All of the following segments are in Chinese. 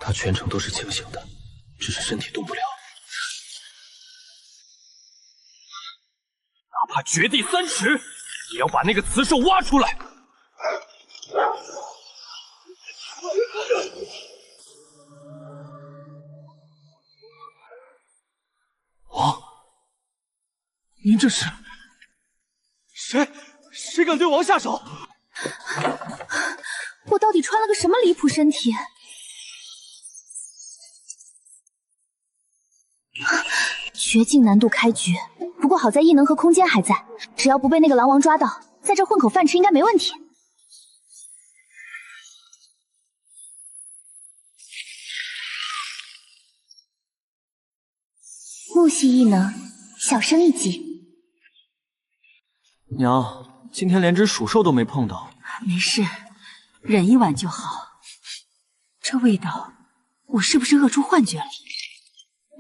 他全程都是清醒的，只是身体动不了。哪怕掘地3尺，也要把那个雌兽挖出来。王，您这是？谁敢对王下手？我到底穿了个什么离谱身体？绝境难度开局，不过好在异能和空间还在，只要不被那个狼王抓到，在这混口饭吃应该没问题。木系异能，小生一击。娘，今天连只鼠兽都没碰到。没事，忍一晚就好。这味道，我是不是饿出幻觉了？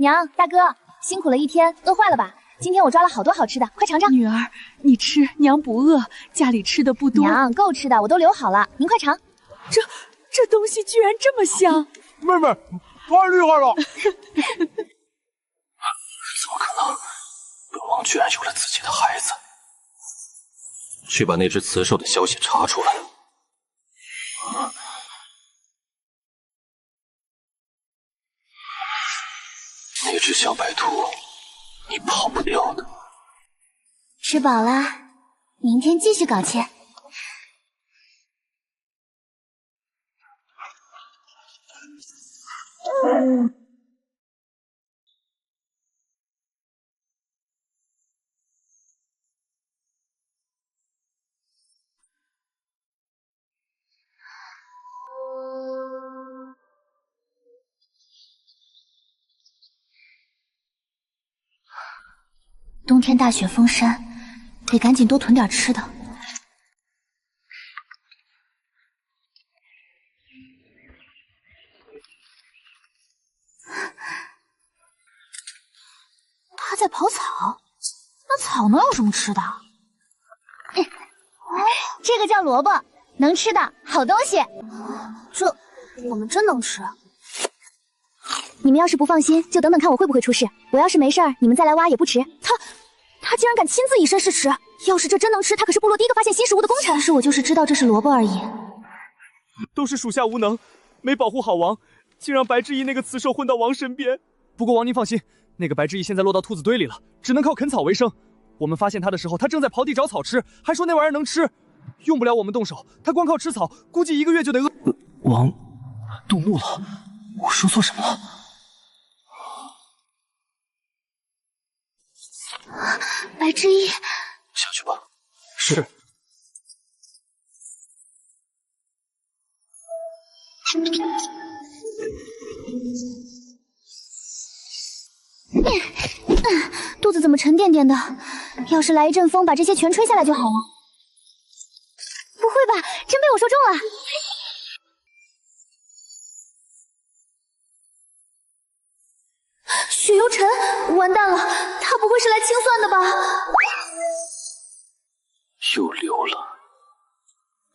娘，大哥，辛苦了一天，饿坏了吧？今天我抓了好多好吃的，快尝尝。女儿，你吃，娘不饿，家里吃的不多。娘，够吃的，我都留好了，您快尝。这东西居然这么香！妹妹，太厉害了！怎么可能？本王居然有了自己的孩子！去把那只雌兽的消息查出来。那只小白兔，你跑不掉的。吃饱了，明天继续搞切。冬天大雪封山，得赶紧多囤点吃的。他在刨草，那草能有什么吃的？这个叫萝卜，能吃的好东西。这我们真能吃？你们要是不放心，就等等看我会不会出事。我要是没事儿，你们再来挖也不迟。他竟然敢亲自以身试吃！要是这真能吃，他可是部落第一个发现新食物的功臣。其实我就是知道这是萝卜而已。都是属下无能，没保护好王，竟让白之翼那个雌兽混到王身边。不过王您放心，那个白之翼现在落到兔子堆里了，只能靠啃草为生。我们发现他的时候，他正在刨地找草吃，还说那玩意儿能吃，用不了我们动手。他光靠吃草，估计1个月就得饿。王动怒了，我说错什么了？白之翼，下去吧。是。肚子怎么沉甸甸的？要是来一阵风，把这些全吹下来就好了。不会吧，真被我说中了！雪游尘，完蛋了，他不会是来清算的吧？又溜了，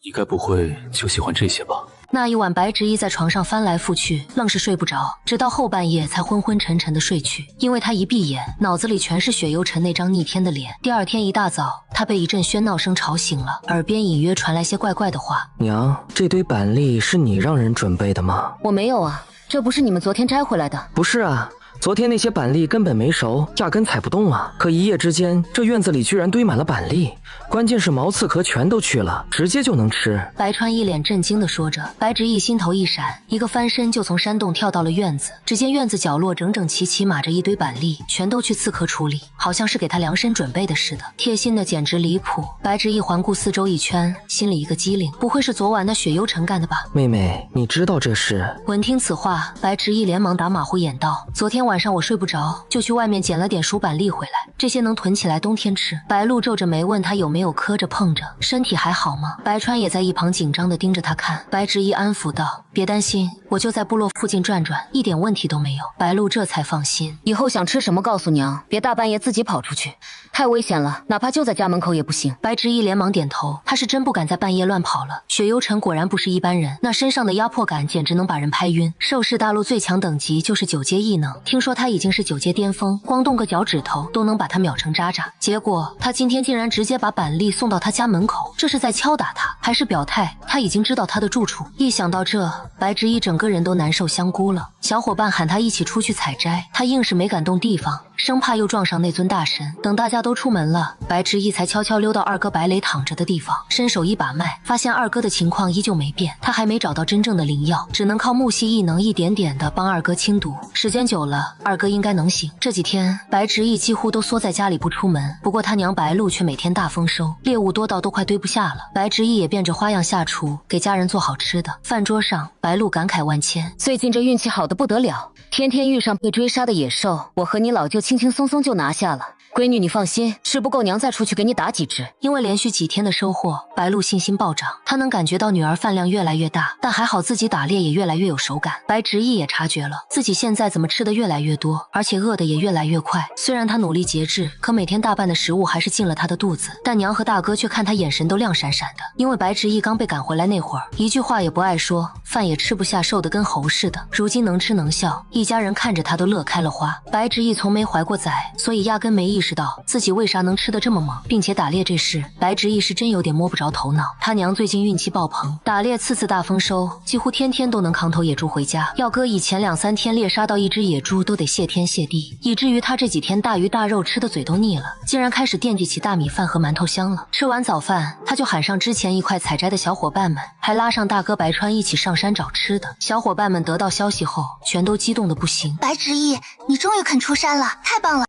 你该不会就喜欢这些吧？那一晚，白执一在床上翻来覆去，愣是睡不着，直到后半夜才昏昏沉沉的睡去。因为他一闭眼，脑子里全是雪幽尘那张逆天的脸。第二天一大早，他被一阵喧闹声吵醒了，耳边隐约传来些怪怪的话。娘，这堆板栗是你让人准备的吗？我没有啊，这不是你们昨天摘回来的？不是啊。昨天那些板栗根本没熟，压根踩不动啊！可一夜之间，这院子里居然堆满了板栗，关键是毛刺壳全都去了，直接就能吃。白川一脸震惊地说着，白执意心头一闪，一个翻身就从山洞跳到了院子。只见院子角落整整齐齐码着一堆板栗，全都去刺壳处理，好像是给他量身准备的似的，贴心的简直离谱。白执意环顾四周一圈，心里一个机灵，不会是昨晚那雪幽尘干的吧？妹妹，你知道这事？闻听此话，白执意连忙打马虎眼道：昨天晚晚上我睡不着，就去外面捡了点鼠板栗回来，这些能囤起来冬天吃。白露皱着眉问他有没有磕着碰着，身体还好吗？白川也在一旁紧张地盯着他看。白执一安抚道：“别担心，我就在部落附近转转，一点问题都没有。”白露这才放心。以后想吃什么告诉娘，别大半夜自己跑出去，太危险了，哪怕就在家门口也不行。白执一连忙点头，他是真不敢在半夜乱跑了。雪幽尘果然不是一般人，那身上的压迫感简直能把人拍晕。兽氏大陆最强等级就是9阶异能，听说他已经是9阶巅峰，光动个脚趾头都能把他秒成渣渣。结果他今天竟然直接把板栗送到他家门口，这是在敲打他，还是表态他已经知道他的住处？一想到这，白执一整个人都难受香菇了。小伙伴喊他一起出去采摘，他硬是没敢动地方，生怕又撞上那尊大神。等大家都出门了，白执一才悄悄溜到二哥白磊躺着的地方，伸手一把脉，发现二哥的情况依旧没变，他还没找到真正的灵药，只能靠木系异能一点点的帮二哥清毒。时间久了，二哥应该能醒。这几天白执一几乎都缩在家里不出门，不过他娘白露却每天大丰收，猎物多到都快堆不下了。白执一也变着花样下厨，给家人做好吃的。饭桌上，白露感慨万千，最近这运气好的不得了，天天遇上被追杀的野兽，我和你老舅轻轻松松就拿下了。闺女你放心，吃不够娘再出去给你打几只。因为连续几天的收获，白露信心暴涨，她能感觉到女儿饭量越来越大，但还好自己打猎也越来越有手感。白执一也察觉了自己现在怎么吃的越来越多，而且饿的也越来越快。虽然他努力节制，可每天大半的食物还是进了他的肚子，但娘和大哥却看他眼神都亮闪闪的。因为白执一刚被赶回来那会儿，一句话也不爱说，饭也吃不下，瘦得跟猴似的。如今能吃能笑，一家人看着他都乐开了花。白执一从没怀过崽，所以压根没意识到自己为啥能吃得这么猛，并且打猎这事，白执一是真有点摸不着头脑。他娘最近运气爆棚，打猎次次大丰收，几乎天天都能扛头野猪回家。要搁以前2、3天猎杀到一只野猪都得谢天谢地，以至于他这几天大鱼大肉吃的嘴都腻了，竟然开始惦记起大米饭和馒头香了。吃完早饭，他就喊上之前一块采摘的小伙伴们，还拉上大哥白川一起上山找吃的。小伙伴们得到消息后，全都激动的不行。白执一，你终于肯出山了，太棒了！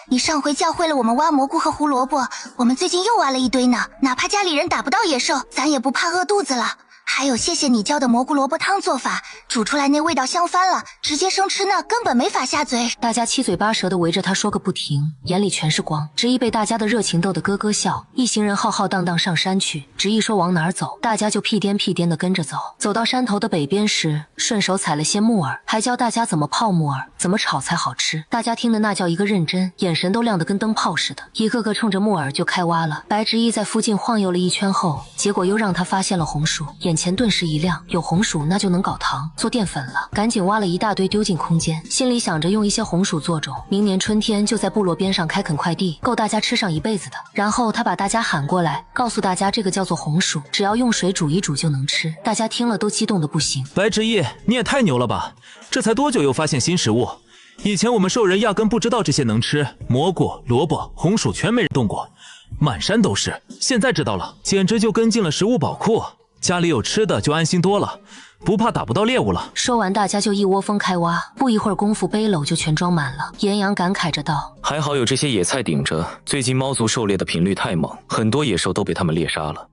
你上回教会了我们挖蘑菇和胡萝卜，我们最近又挖了一堆呢，哪怕家里人打不到野兽，咱也不怕饿肚子了。还有谢谢你教的蘑菇萝卜汤做法，煮出来那味道香翻了，直接生吃那根本没法下嘴。大家七嘴八舌的围着他说个不停，眼里全是光。执一被大家的热情逗得咯咯笑，一行人浩浩荡荡上山去。执一说往哪儿走，大家就屁颠屁颠的跟着走。走到山头的北边时，顺手采了些木耳，还教大家怎么泡木耳，怎么炒才好吃。大家听的那叫一个认真，眼神都亮得跟灯泡似的，一个个冲着木耳就开挖了。白执一在附近晃悠了一圈后，结果又让他发现了红薯，眼前顿时一亮，有红薯那就能搞糖做淀粉了，赶紧挖了一大堆丢进空间，心里想着用一些红薯做种，明年春天就在部落边上开垦块地，够大家吃上一辈子的。然后他把大家喊过来，告诉大家这个叫做红薯，只要用水煮一煮就能吃。大家听了都激动的不行。白执一，你也太牛了吧，这才多久又发现新食物？以前我们兽人压根不知道这些能吃，蘑菇、萝卜、红薯全没人动过，满山都是，现在知道了，简直就跟进了食物宝库，家里有吃的就安心多了，不怕打不到猎物了。说完大家就一窝蜂开挖，不一会儿功夫背篓就全装满了。岩阳感慨着道，还好有这些野菜顶着，最近猫族狩猎的频率太猛，很多野兽都被他们猎杀了，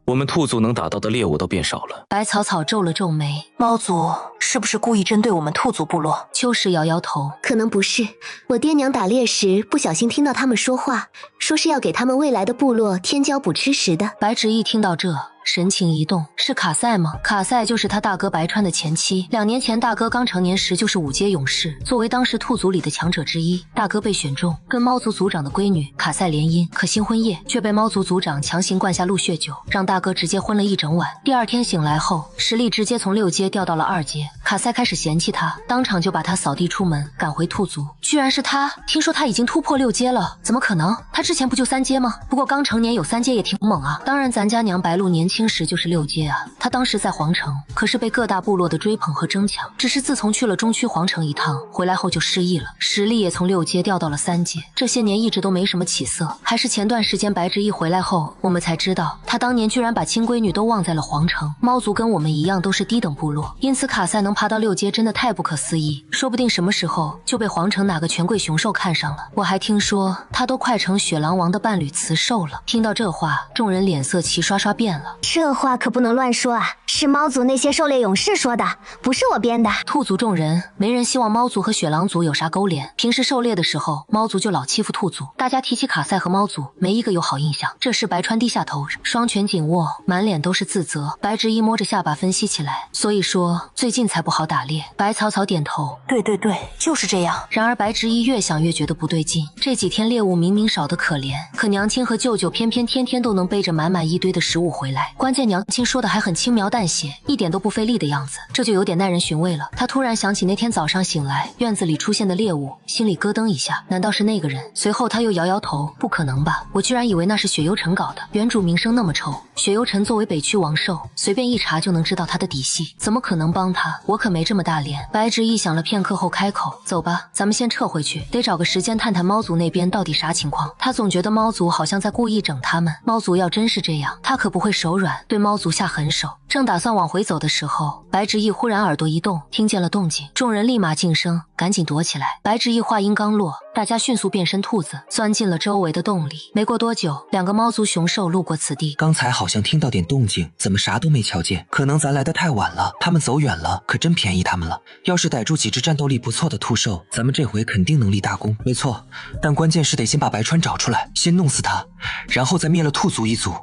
我们兔族能打到的猎物都变少了。白草草皱了皱眉，猫族是不是故意针对我们兔族部落？秋实摇摇头，可能不是，我爹娘打猎时不小心听到他们说话，说是要给他们未来的部落添交补吃食的。白执一听到这，神情一动，是卡塞吗？卡塞就是他大哥白川的前妻，2年前大哥刚成年时就是5阶勇士，作为当时兔族里的强者之一，大哥被选中跟猫族族长的闺女卡塞联姻，可新婚夜却被猫族族长强行灌下鹿血酒，让大哥直接昏了一整晚。第2天醒来后，实力直接从6阶掉到了2阶，卡塞开始嫌弃他，当场就把他扫地出门，赶回兔族。居然是他，听说他已经突破6阶了，怎么可能？他之前不就3阶吗？不过刚成年有3阶也挺猛啊。当然咱家娘白露年轻时就是6阶啊，他当时在皇城可是被各大部落的追捧和争抢，只是自从去了中区皇城一趟，回来后就失忆了，实力也从6阶掉到了3阶，这些年一直都没什么起色。还是前段时间白执一回来后，我们才知道他当年居然把亲闺女都忘在了皇城。猫族跟我们一样都是低等部落，因此卡塞能爬到6阶真的太不可思议，说不定什么时候就被皇城哪个权贵雄兽看上了。我还听说他都快成雪狼王的伴侣雌兽了。听到这话，众人脸色齐刷刷变了。这话可不能乱说啊！是猫族那些狩猎勇士说的，不是我编的。兔族众人没人希望猫族和雪狼族有啥勾连。平时狩猎的时候，猫族就老欺负兔族。大家提起卡塞和猫族，没一个有好印象。这时白川低下头，双拳紧握，满脸都是自责。白执一摸着下巴分析起来，所以说最近才不好打猎。白草草点头，对对对，就是这样。然而白执一越想越觉得不对劲，这几天猎物明明少得可怜，可娘亲和舅舅偏偏天天都能背着满满一堆的食物回来。关键娘亲说的还很轻描淡写，一点都不费力的样子，这就有点耐人寻味了。他突然想起那天早上醒来，院子里出现的猎物，心里咯噔一下，难道是那个人？随后他又摇摇头，不可能吧，我居然以为那是雪幽城搞的。原主名声那么臭，雪幽城作为北区王兽，随便一查就能知道他的底细，怎么可能帮他？我可没这么大脸。白执一想了片刻后开口，走吧，咱们先撤回去，得找个时间探探猫族那边到底啥情况。他总觉得猫族好像在故意整他们，猫族要真是这样，他可不会手软，对猫族下狠手。正打算往回走的时候，白执一忽然耳朵一动，听见了动静，众人立马噤声，赶紧躲起来。白执一话音刚落，大家迅速变身兔子，钻进了周围的洞里。没过多久，两个猫族雄兽路过此地。刚才好像听到点动静，怎么啥都没瞧见？可能咱来得太晚了，他们走远了，可真便宜他们了。要是逮住几只战斗力不错的兔兽，咱们这回肯定能立大功。没错，但关键是得先把白川找出来，先弄死他，然后再灭了兔族一族，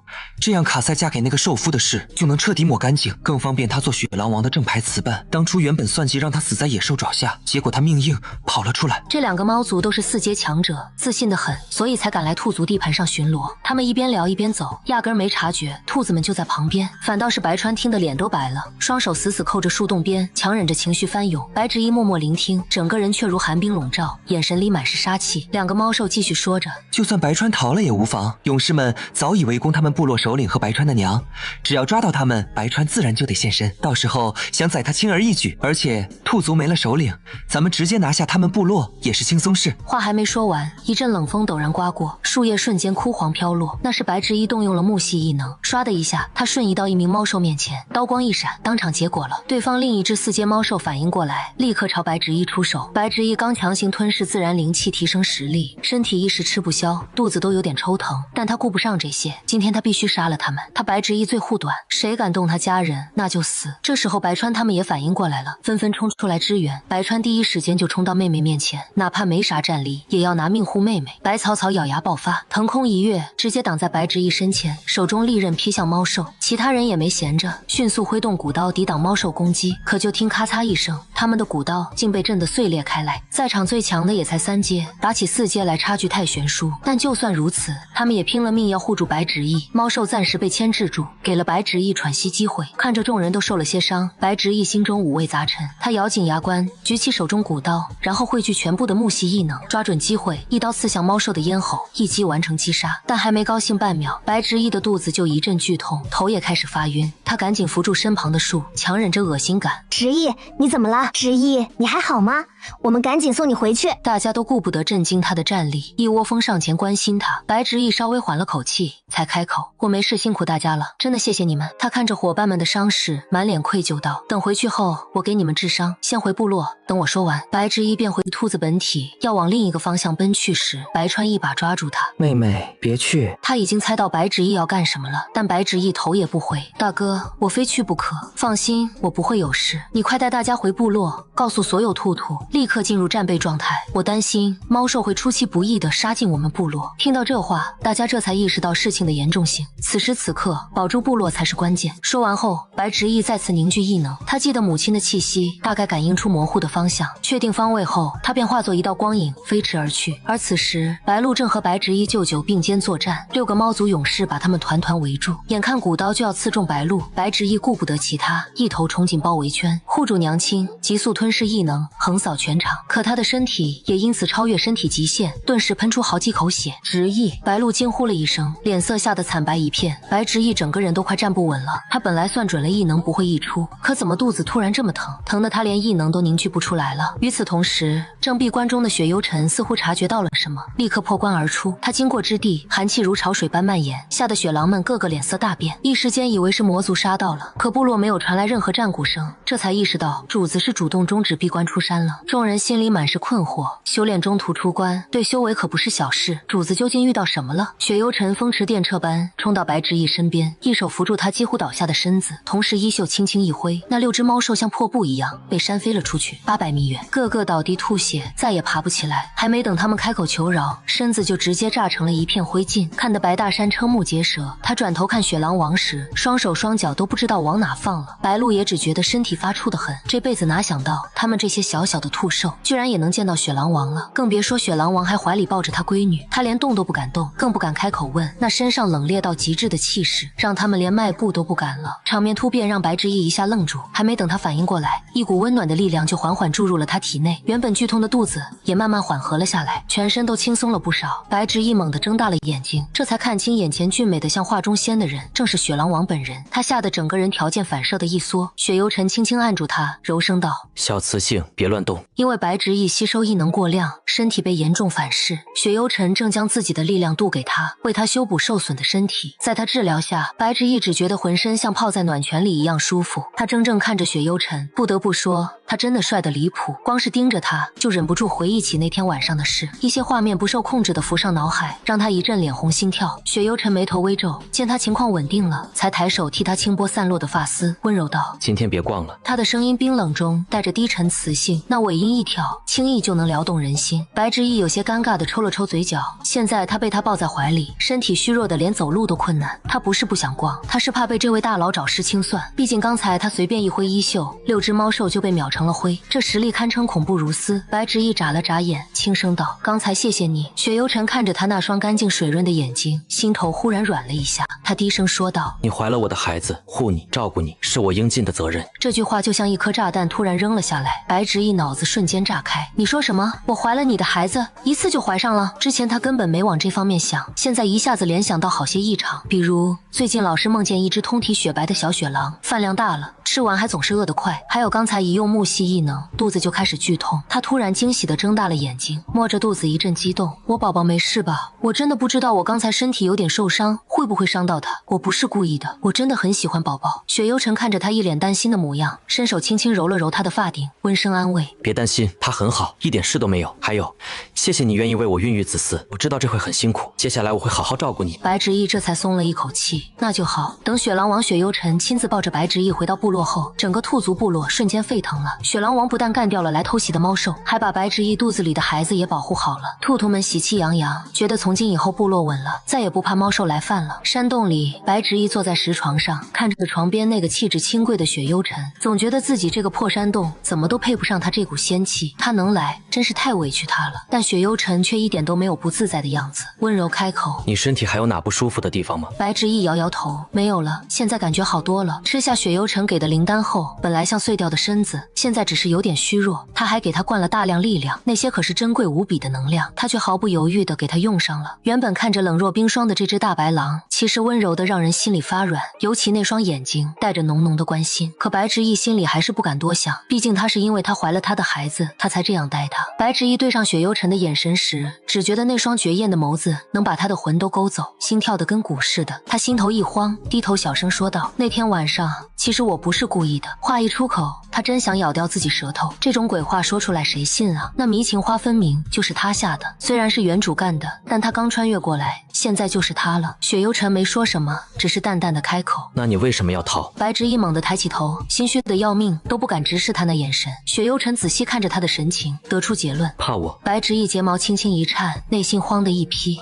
这样卡塞嫁给那个兽夫的事就能彻底抹干净，更方便他做雪狼王的正牌辞办。当初原本算计让他死在野兽爪下，结果他命硬跑了出来。这两个猫族都是4阶强者，自信得很，所以才敢来兔族地盘上巡逻。他们一边聊一边走，压根没察觉兔子们就在旁边，反倒是白川听得脸都白了，双手死死扣着树洞边，强忍着情绪翻涌。白执一默默聆听，整个人却如寒冰笼罩，眼神里满是杀气。两个猫兽继续说着，就算白川逃了也无妨，勇士们早已围攻他们部落首领和白川的娘，只要抓到他们，白川自然就得现身，到时候想宰他轻而易举。而且兔族没了首领，咱们直接拿下他们部落也是轻松事。话还没说完，一阵冷风陡然刮过，树叶瞬间枯黄飘落。那是白执一动用了木系异能，唰的一下，他瞬移到一名猫兽面前，刀光一闪，当场结果了。对方另一只4阶猫兽反应过来，立刻朝白执一出手。白执一刚强行吞噬自然灵气提升实力，身体一时吃不消，肚子都有点抽疼，但他顾不上这些，今天他必须杀了他们。他白执一最护短，谁敢动他家人那就死。这时候白川他们也反应过来了，纷纷冲出来支援。白川第一时间就冲到妹妹面前，哪怕没啥战力也要拿命护妹妹。白草草咬牙爆发，腾空一跃，直接挡在白执一身前，手中利刃劈向猫兽。其他人也没闲着，迅速挥动骨刀抵挡猫兽攻击，可就听咔嚓一声，他们的骨刀竟被震得碎裂开来。在场最强的也才3阶，打起4阶来差距太悬殊。但就算如此，他们也拼了命要护住白执一。猫兽暂时被牵制住，给了白执一喘息机会。看着众人都受了些伤，白执一心中五味杂陈。他咬紧牙关，举起手中骨刀，然后汇聚全部的木系异能，抓准机会，一刀刺向猫兽的咽喉，一击完成击杀。但还没高兴半秒，白执一的肚子就一阵剧痛，头也开始发晕。他赶紧扶住身旁的树，强忍着恶心感。执一，你怎么了？执一，你还好吗？我们赶紧送你回去。大家都顾不得震惊他的战力，一窝蜂上前关心他。白执一稍微缓了口气，才开口：“我没事，辛苦大家了，真的谢谢你们。”他看着伙伴们的伤势，满脸愧疚道：“等回去后，我给你们治伤。先回部落。”等我说完，白执一便回兔子本体，要往另一个方向奔去时，白川一把抓住他：“妹妹，别去！”他已经猜到白执一要干什么了，但白执一头也不回：“大哥，我非去不可。放心，我不会有事。你快带大家回部落，告诉所有兔兔，立刻进入战备状态。我担心猫兽会出其不意地杀进我们部落。”听到这话，大家这才意识到事情的严重性。此时此刻，保住部落才是关键。说完后，白执一再次凝聚异能，他记得母亲的气息，大概感应出模糊的方向，确定方位后，他便化作一道光影飞驰而去。而此时，白鹿正和白执一舅舅并肩作战，6个猫族勇士把他们团团围住，眼看骨刀就要刺中白鹿，白执一顾不得其他，一头冲进包围圈，护住娘亲，急速吞噬异能，横扫全场。可他的身体也因此超越身体极限，顿时喷出好几口血。执一，白鹿惊呼了一声，脸色吓得惨白一片。白执一整个人都快站不稳了。他本来算准了异能不会溢出，可怎么肚子突然这么疼，疼得他连异能都凝聚不出来了。与此同时，正闭关中的雪幽尘似乎察觉到了什么，立刻破关而出。他经过之地，寒气如潮水般蔓延，吓得雪狼们个个脸色大变，一时间以为是魔族杀到了。可部落没有传来任何战鼓声，这才意识到主子是主动终止闭关出山了。众人心里满是困惑。修炼中途出关，对修为可不是小事。主子究竟遇到什么了？雪幽尘风驰电掣般冲到白执意身边，一手扶住他几乎倒下的身子，同时衣袖轻轻一挥，那6只猫兽像破布一样被扇飞了出去，800米远，个个倒地吐血，再也爬不起来。还没等他们开口求饶，身子就直接炸成了一片灰烬，看得白大山瞠目结舌。他转头看雪狼王时，双手双脚都不知道往哪放了。白鹿也只觉得身体发怵得很，这辈子哪想到他们这些小小的兔兽居然也能见到雪狼王了，更别说雪狼王还怀里抱着他闺女，他连动都不敢动，更不敢开口问。那身上冷冽到极致的气势，让他们连迈步都不敢了。场面突变让白执意一下愣住，还没等他反应过来，一股温暖的力量就缓缓注入了他体内，原本剧痛的肚子也慢慢缓和了下来，全身都轻松了不少。白执意猛地睁大了眼睛，这才看清眼前俊美的像画中仙的人，正是雪狼王本人。他吓得整个人条件反射的一缩，雪幽尘轻轻按住他，柔声道：小雌性，别乱动。因为白执意吸收异能过量，身体被严重反噬，雪幽尘正将自己的力量渡给他，为他修补受损的身体。在他治疗下，白执意只觉得浑身像泡在暖泉里一样舒服。他怔怔看着雪幽尘，不得不说他真的帅得离谱，光是盯着他就忍不住回忆起那天晚上的事，一些画面不受控制地浮上脑海，让他一阵脸红心跳。雪幽尘眉头微皱，见他情况稳定了，才抬手替他轻拨散落的发丝，温柔道：今天别逛了。他的声音冰冷中带着低沉磁性，那尾音一挑，轻易就能撩动人心。白执意有些尴尬地抽了抽嘴角，现在他被他抱在怀里，身体虚弱的连走路都困难。他不是不想逛，他是怕被这位大佬找事清算，毕竟刚才他随便一挥衣袖，6只猫兽就被秒成了灰，这实力堪称恐怖如斯。白执意眨了眨眼，轻声道：刚才谢谢你。雪幽尘看着他那双干净水润的眼睛，心头忽然软了一下，他低声说道：你怀了我的孩子，护你照顾你是我应尽的责任。这句话就像一颗炸弹突然扔了下来，白执意脑子瞬间炸开。你说什么？我怀了你的孩子，一次就怀上了？之前他根本没往这方面想，现在一下子联想到好些异常，比如最近老是梦见一只通体雪白的小雪狼，饭量大了，吃完还总是饿得快，还有刚才一用木系异能，肚子就开始剧痛。他突然惊喜地睁大了眼睛，摸着肚子一阵激动：我宝宝没事吧？我真的不知道我刚才身体有点受伤，会不会伤到他？我不是故意的，我真的很喜欢宝宝。雪幽尘看着他一脸担心的模样，伸手轻轻揉了揉他的发顶，温声安慰：别担心，他很好，一点事都没有。还有，谢谢你愿意为我孕育子嗣，我知道这会很辛苦，接下来我会好好照顾你。白执意这才松了一口气，那就好。等雪狼王雪幽尘亲自抱着白执意回到部落后，整个兔族部落瞬间沸腾了。雪狼王不但干掉了来偷袭的猫兽，还把白执意肚子里的孩子也保护好了。兔兔们喜气洋洋，觉得从今以后部落稳了，再也不怕猫兽来犯了。山洞里，白执意坐在石床上，看着床边那个气质清贵的雪幽尘，总觉得自己这个破山洞怎么都配不上他这股仙气。他能来，真是太委屈他了。但雪幽尘却一点都没有不自在的样子，温柔开口：你身体还有哪不舒服的地方吗？白执意摇摇头：没有了，现在感觉好多了。吃下雪幽尘给的灵丹后，本来像碎掉的身子，现在只是有点虚弱。他还给他灌了大量力量，那些可是珍贵无比的能量，他却毫不犹豫地给他用上了。原本看着冷若冰霜的这只大白狼，其实温柔的让人心里发软，尤其那双眼睛带着浓浓的关心。可白执意心里还是不敢多想，毕竟他是因为他怀了他的孩子，他才这样待他。白执意对上雪幽尘的眼神时，只觉得那双绝艳的眸子能把他的魂都勾走，心跳得跟鼓似的。他心头一慌，低头小声说道：那天晚上其实我不是故意的。话一出口，他真想咬掉自己舌头，这种鬼话说出来谁信啊？那迷情花分明就是他下的，虽然是原主干的，但他刚穿越过来，现在就是他了。雪幽尘没说什么，只是淡淡的开口：那你为什么要逃？白执意猛地抬起头，心虚的要命，都不敢直视他那眼神。雪幽尘仔细看着他的神情，得出结论：怕我。白执意睫毛轻轻一颤，内心慌的一批。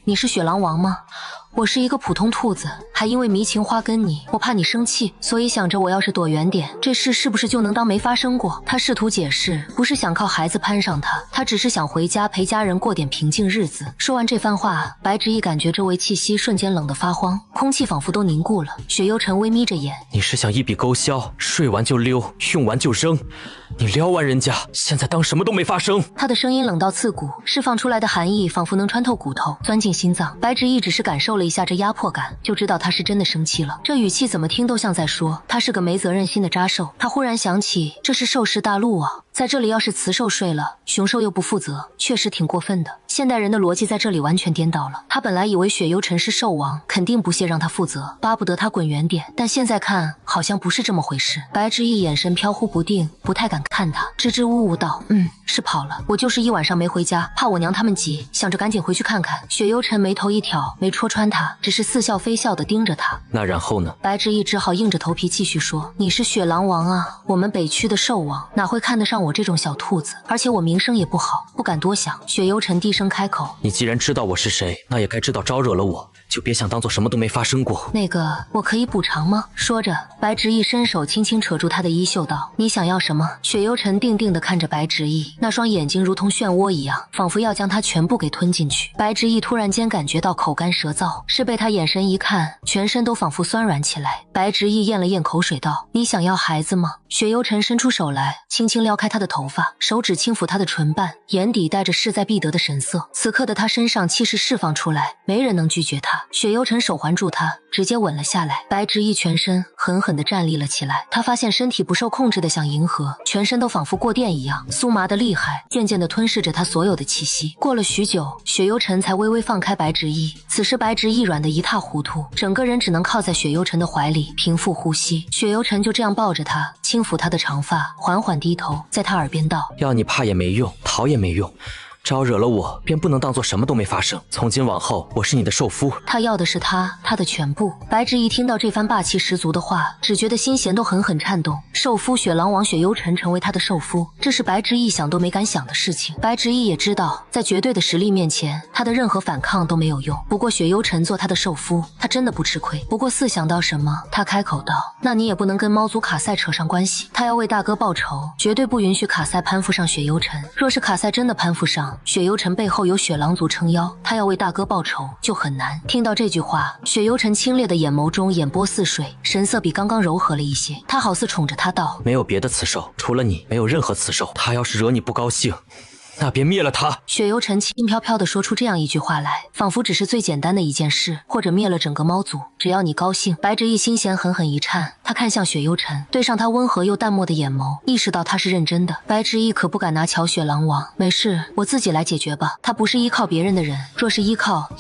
你是雪狼王吗？我是一个普通兔子，还因为迷情花跟你，我怕你生气，所以想着我要是躲远点，这事是不是就能当没发生过？他试图解释，不是想靠孩子攀上他，他只是想回家陪家人过点平静日子。说完这番话，白执意感觉周围气息瞬间冷得发慌，空气仿佛都凝固了。雪幽尘微眯着眼：你是想一笔勾销，睡完就溜，用完就扔？你撩完人家，现在当什么都没发生？他的声音冷到刺骨，释放出来的寒意仿佛能穿透骨头，钻进心脏。白执意只是感受了一下这压迫感，就知道他是真的生气了。这语气怎么听都像在说他是个没责任心的渣兽。他忽然想起，这是兽食大陆啊，在这里要是雌兽睡了，雄兽又不负责，确实挺过分的。现代人的逻辑在这里完全颠倒了。他本来以为雪幽尘是兽王，肯定不屑让他负责，巴不得他滚远点，但现在看好像不是这么回事。白执意眼神飘忽不定，不太敢看他，支支吾吾道：“是跑了，我就是一晚上没回家，怕我娘他们急，想着赶紧回去看看。”雪幽尘眉头一挑，没戳穿他，只是似笑非笑地盯着他。那然后呢？白执义只好硬着头皮继续说：“你是雪狼王啊，我们北区的兽王，哪会看得上我这种小兔子？而且我名声也不好，不敢多想。”雪幽尘低声开口：“你既然知道我是谁，那也该知道招惹了我，就别想当做什么都没发生过。那个，我可以补偿吗？”说着，白执义伸手轻轻扯住他的衣袖道：“你想要什么？”雪幽尘定定地看着白执义，那双眼睛如同漩涡一样，仿佛要将他全部给吞进去。白执义突然间感觉到口干舌燥，是被他眼神一看，全身都仿佛酸软起来。白执义咽了咽口水道：“你想要孩子吗？”雪幽尘伸出手来，轻轻撩开他的头发，手指轻抚他的唇瓣，眼底带着势在必得的神色。此刻的他身上气势释放出来，没人能拒绝他。雪幽尘手环住他，直接吻了下来。白执义全身狠狠地站立了起来，他发现身体不受控制的想迎合，全身都仿佛过电一样，酥麻的厉害，渐渐地吞噬着他所有的气息。过了许久，雪幽尘才微微放开白执义，此时白执义软得一塌糊涂，整个人只能靠在雪幽尘的怀里平复呼吸。雪幽尘就这样抱着他，轻抚他的长发，缓缓低头，在他耳边道：“要你怕也没用，逃也没用。招惹了我，便不能当做什么都没发生。从今往后，我是你的受夫。”他要的是他的全部。白执义听到这番霸气十足的话，只觉得心弦都狠狠颤动。受夫雪狼王雪幽尘成为他的受夫，这是白执义想都没敢想的事情。白执义也知道，在绝对的实力面前，他的任何反抗都没有用。不过雪幽尘做他的受夫，他真的不吃亏。不过似想到什么，他开口道：“那你也不能跟猫族卡塞扯上关系，他要为大哥报仇，绝对不允许卡塞攀附上雪幽尘。若是卡塞真的攀附上，雪幽尘背后有雪狼族撑腰，他要为大哥报仇就很难。”听到这句话，雪幽尘清冽的眼眸中眼波似水，神色比刚刚柔和了一些。他好似宠着他道：“没有别的雌兽，除了你，没有任何雌兽。他要是惹你不高兴，那便灭了他。”雪幽尘轻飘飘地说出这样一句话来，仿佛只是最简单的一件事，或者灭了整个猫族，只要你高兴。白执义心弦狠狠一颤，他看向雪幽尘，对上他温和又淡漠的眼眸，意识到他是认真的。白执义可不敢拿瞧雪狼王，没事，我自己来解决吧。他不是依靠别人的人，若是依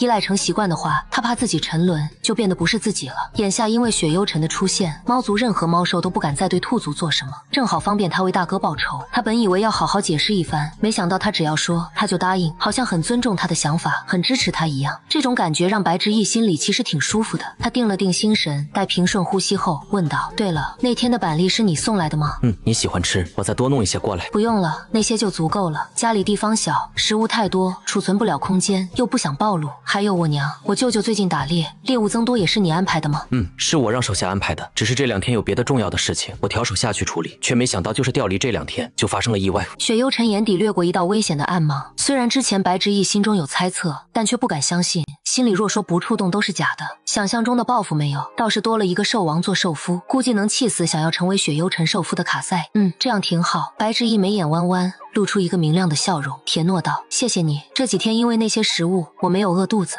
赖成习惯的话，他怕自己沉沦，就变得不是自己了。眼下因为雪幽尘的出现，猫族任何猫兽都不敢再对兔族做什么，正好方便他为大哥报仇。他本以为要好好解释一番，没想到他只要说他就答应，好像很尊重他的想法，很支持他一样。这种感觉让白执义心里其实挺舒服的。他定了定心神，待平顺呼吸后问道：“对了，那天的板栗是你送来的吗？”“你喜欢吃，我再多弄一些过来。”“不用了，那些就足够了。家里地方小，食物太多，储存不了空间，又不想暴露。还有我娘，我舅舅最近打猎，猎物增多也是你安排的吗？”“是我让手下安排的，只是这2天有别的重要的事情，我调手下去处理，却没想到就是调离这2天，就发生了意外。”雪幽尘眼底掠过一道危险的暗芒，虽然之前白执义心中有猜测，但却不敢相信，心里若说不触动都是假的。想象中的报复没有，倒是多了一个兽王做受夫，估计能气死想要成为雪幽尘受夫的卡塞。这样挺好。白执义眉眼弯弯，露出一个明亮的笑容，铁诺道：“谢谢你，这几天因为那些食物，我没有饿肚子。”“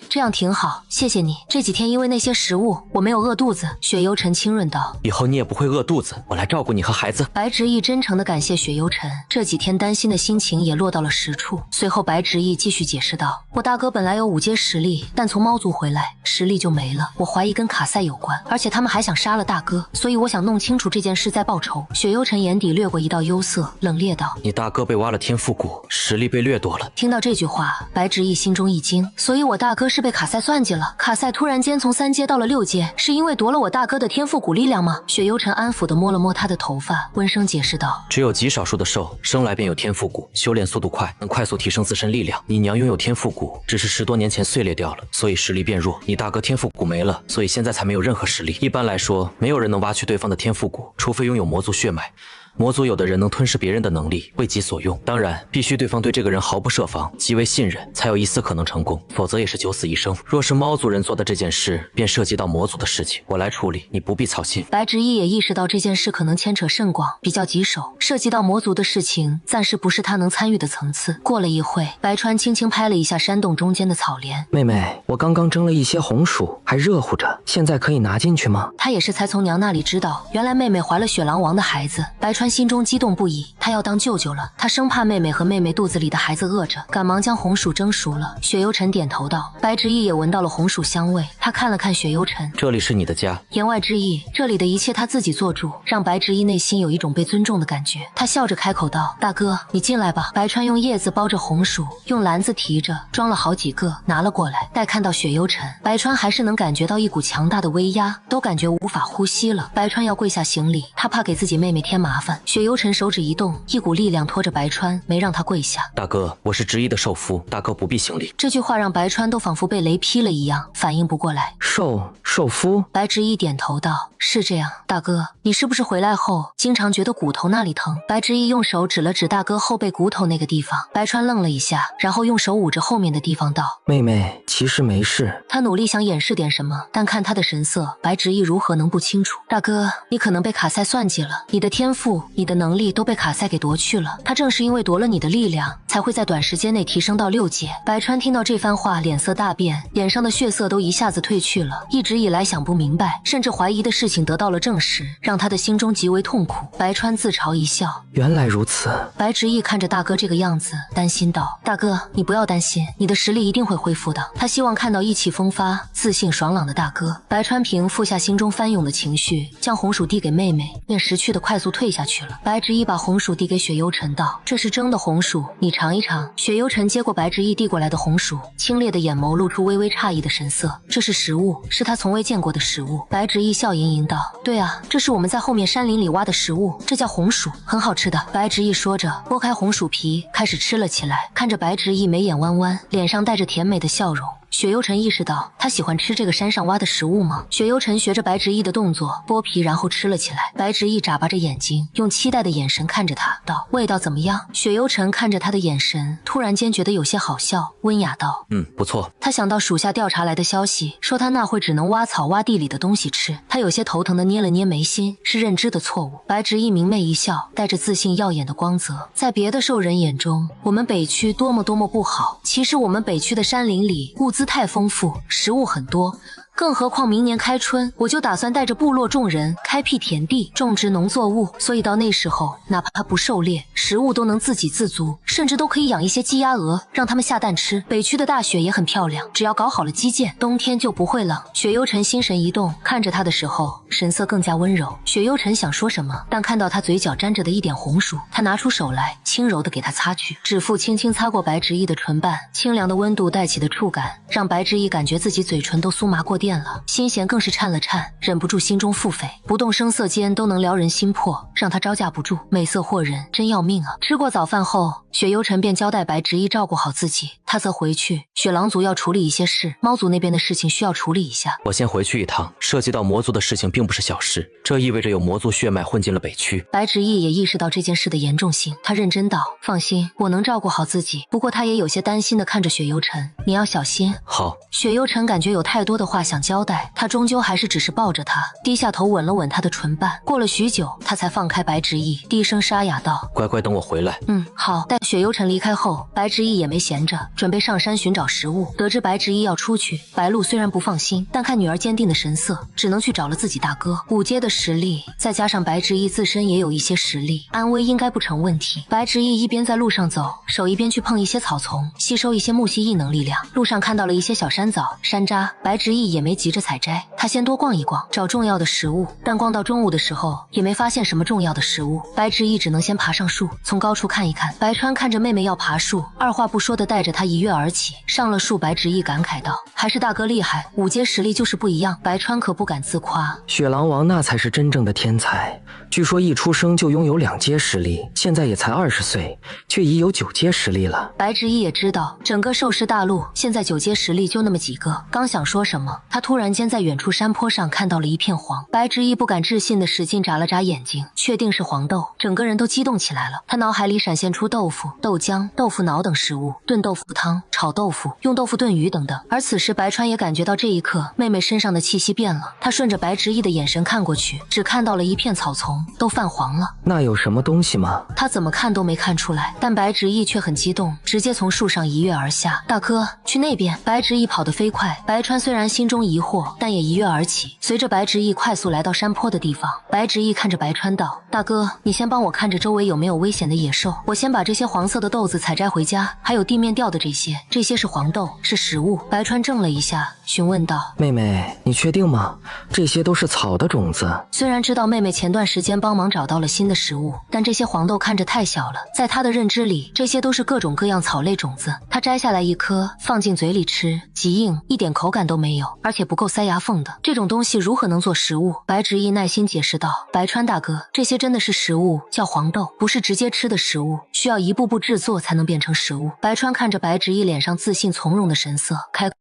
这样挺好，谢谢你，这几天因为那些食物，我没有饿肚子。”雪幽尘轻润道：“以后你也不会饿肚子，我来照顾你和孩子。”白执义真诚地感谢雪幽尘，这几天担心的心情也落到了实处。随后白执义继续解释道：“我大哥本来有5阶实力，但从猫族回来，实力就没了。我怀疑跟卡塞有关，而且他们还想杀了大哥，所以我想弄清楚这件事再报仇。”雪幽尘眼底掠过一道忧色，冷冽道：“你大哥被挖了天赋骨，实力被掠夺了。”听到这句话，白执义心中一惊，所以我大哥是被卡塞算计了。卡塞突然间从3阶到了6阶，是因为夺了我大哥的天赋骨力量吗？雪幽尘安抚地摸了摸他的头发，温声解释道：“只有极少数的兽生来便有天赋骨，修炼速度快，能快速提升自身力量。你娘拥有天赋骨，只是10多年前碎裂掉了，所以实力变弱。你大哥天赋骨没了，所以现在才没有任何实力。一般来说，没有人能挖去对方的天赋骨，除非拥有魔族血脉。魔族有的人能吞噬别人的能力，为己所用。当然，必须对方对这个人毫不设防，极为信任，才有一丝可能成功，否则也是九死一生。若是猫族人做的这件事，便涉及到魔族的事情，我来处理，你不必操心。”白执义也意识到这件事可能牵扯甚广，比较棘手，涉及到魔族的事情，暂时不是他能参与的层次。过了一会，白川轻轻拍了一下山洞中间的草莲：“妹妹，我刚刚蒸了一些红薯，还热乎着，现在可以拿进去吗？”他也是才从娘那里知道，原来妹妹怀了雪狼王的孩子。白川川心中激动不已，他要当舅舅了。他生怕妹妹和妹妹肚子里的孩子饿着，赶忙将红薯蒸熟了。雪幽尘点头道：“白执意也闻到了红薯香味，他看了看雪幽尘，这里是你的家。”言外之意，这里的一切他自己做主，让白执意内心有一种被尊重的感觉。他笑着开口道：“大哥，你进来吧。”白川用叶子包着红薯，用篮子提着，装了好几个，拿了过来。待看到雪幽尘，白川还是能感觉到一股强大的威压，都感觉无法呼吸了。白川要跪下行礼，他怕给自己妹妹添麻烦。雪幽尘手指一动，一股力量拖着白川，没让他跪下。大哥，我是执意的受夫，大哥不必行礼。这句话让白川都仿佛被雷劈了一样，反应不过来。受夫？白执意点头道：“是这样，大哥，你是不是回来后经常觉得骨头那里疼？”白执意用手指了指大哥后背骨头那个地方。白川愣了一下，然后用手捂着后面的地方道：“妹妹，其实没事。”他努力想掩饰点什么，但看他的神色，白执意如何能不清楚？大哥，你可能被卡塞算计了，你的天赋、你的能力都被卡塞给夺去了。他正是因为夺了你的力量，才会在短时间内提升到6阶。白川听到这番话，脸色大变，脸上的血色都一下子褪去了。一直以来想不明白，甚至怀疑的事情得到了证实，让他的心中极为痛苦。白川自嘲一笑：“原来如此。”白执意看着大哥这个样子，担心道：“大哥，你不要担心，你的实力一定会恢复的。”他希望看到意气风发、自信爽朗的大哥。白川平复下心中翻涌的情绪，将红薯递给妹妹，便识趣的快速退下去了。白执意把红薯递给雪幽尘道：“这是蒸的红薯，你尝一尝。”雪幽尘接过白执意递过来的红薯，清冽的眼眸露出微微诧异的神色。这是食物，是他从未见过的食物。白执意笑吟吟道：“对啊，这是我们在后面山林里挖的食物，这叫红薯，很好吃的。”白执意说着，剥开红薯皮，开始吃了起来。看着白执意眉眼弯弯，脸上带着甜美的笑容，雪幽尘意识到他喜欢吃这个山上挖的食物吗？雪幽尘学着白执意的动作剥皮，然后吃了起来。白执意眨巴着眼睛，用期待的眼神看着他，道：“味道怎么样？”雪幽尘看着他的眼神，突然间觉得有些好笑，温雅道：“不错。”他想到属下调查来的消息，说他那会只能挖草挖地里的东西吃，他有些头疼的捏了捏眉心，是认知的错误。白执意明媚一笑，带着自信耀眼的光泽。在别的兽人眼中，我们北区多么不好，其实我们北区的山林里物资太丰富，食物很多。更何况明年开春，我就打算带着部落众人开辟田地，种植农作物，所以到那时候，哪怕不狩猎，食物都能自给自足，甚至都可以养一些鸡鸭鹅，让他们下蛋吃。北区的大雪也很漂亮，只要搞好了基建，冬天就不会冷。雪幽尘心神一动，看着他的时候，神色更加温柔。雪幽尘想说什么，但看到他嘴角沾着的一点红薯，他拿出手来，轻柔地给他擦去，指腹轻轻擦过白执意的唇瓣，清凉的温度带起的触感，让白执意感觉自己嘴唇都酥麻过电了，心弦更是颤了颤，忍不住心中腹诽，不动声色间都能撩人心魄，让他招架不住，美色惑人，真要命啊！吃过早饭后，雪幽尘便交代白执意照顾好自己，他则回去。雪狼族要处理一些事，猫族那边的事情需要处理一下。我先回去一趟，涉及到魔族的事情并不是小事，这意味着有魔族血脉混进了北区。白执意也意识到这件事的严重性，他认真道：“放心，我能照顾好自己。”不过他也有些担心地看着雪幽尘：“你要小心。”好。雪幽尘感觉有太多的话想交代，他终究还是只是抱着他，低下头吻了吻他的唇瓣。过了许久，他才放开白执意，低声沙哑道：“乖乖等我回来。”好。待雪幽尘离开后，白执意也没闲着，准备上山寻找食物。得知白执意要出去，白鹿虽然不放心，但看女儿坚定的神色，只能去找了自己大哥。5阶的实力，再加上白执意自身也有一些实力，安危应该不成问题。白执意一边在路上走，手一边去碰一些草丛，吸收一些木系异能力量。路上看到了一些小山枣、山楂，白执意也没急着采摘，他先多逛一逛，找重要的食物。但逛到中午的时候，也没发现什么重要的食物。白执意只能先爬上树，从高处看一看。白川看着妹妹要爬树，二话不说的带着她一跃而起。上了树，白执意感慨道：“还是大哥厉害，5阶实力就是不一样。”白川可不敢自夸，雪狼王那才是真正的天才，据说一出生就拥有2阶实力，现在也才20岁，却已有9阶实力了。白执意也知道，整个兽氏大陆现在9阶实力就那么几个。刚想说什么，他突然间在远处山坡上看到了一片黄。白执意不敢置信的使劲眨了眨眼睛，确定是黄豆，整个人都激动起来了。他脑海里闪现出豆腐、豆浆、豆腐脑等食物，炖豆腐汤、炒豆腐、用豆腐炖鱼等等。而此时白川也感觉到这一刻妹妹身上的气息变了，他顺着白执意的眼神看过去，只看到了一片草丛都泛黄了。那有什么东西吗？他怎么看都没看出来，但白执意却很激动，直接从树上一跃而下。大哥，去那边！白执意跑得飞快，白川虽然心中中疑惑，但也一跃而起。随着白执意快速来到山坡的地方，白执意看着白川道：“大哥，你先帮我看着周围有没有危险的野兽，我先把这些黄色的豆子采摘回家，还有地面掉的这些是黄豆，是食物。”白川怔了一下，询问道：“妹妹，你确定吗？这些都是草的种子。”虽然知道妹妹前段时间帮忙找到了新的食物，但这些黄豆看着太小了，在他的认知里，这些都是各种各样草类种子。他摘下来一颗，放进嘴里吃，极硬，一点口感都没有，而且不够塞牙缝的。这种东西如何能做食物？白执意耐心解释道：“白川大哥，这些真的是食物，叫黄豆，不是直接吃的食物，需要一步步制作才能变成食物。”白川看着白执意脸上自信从容的神色，开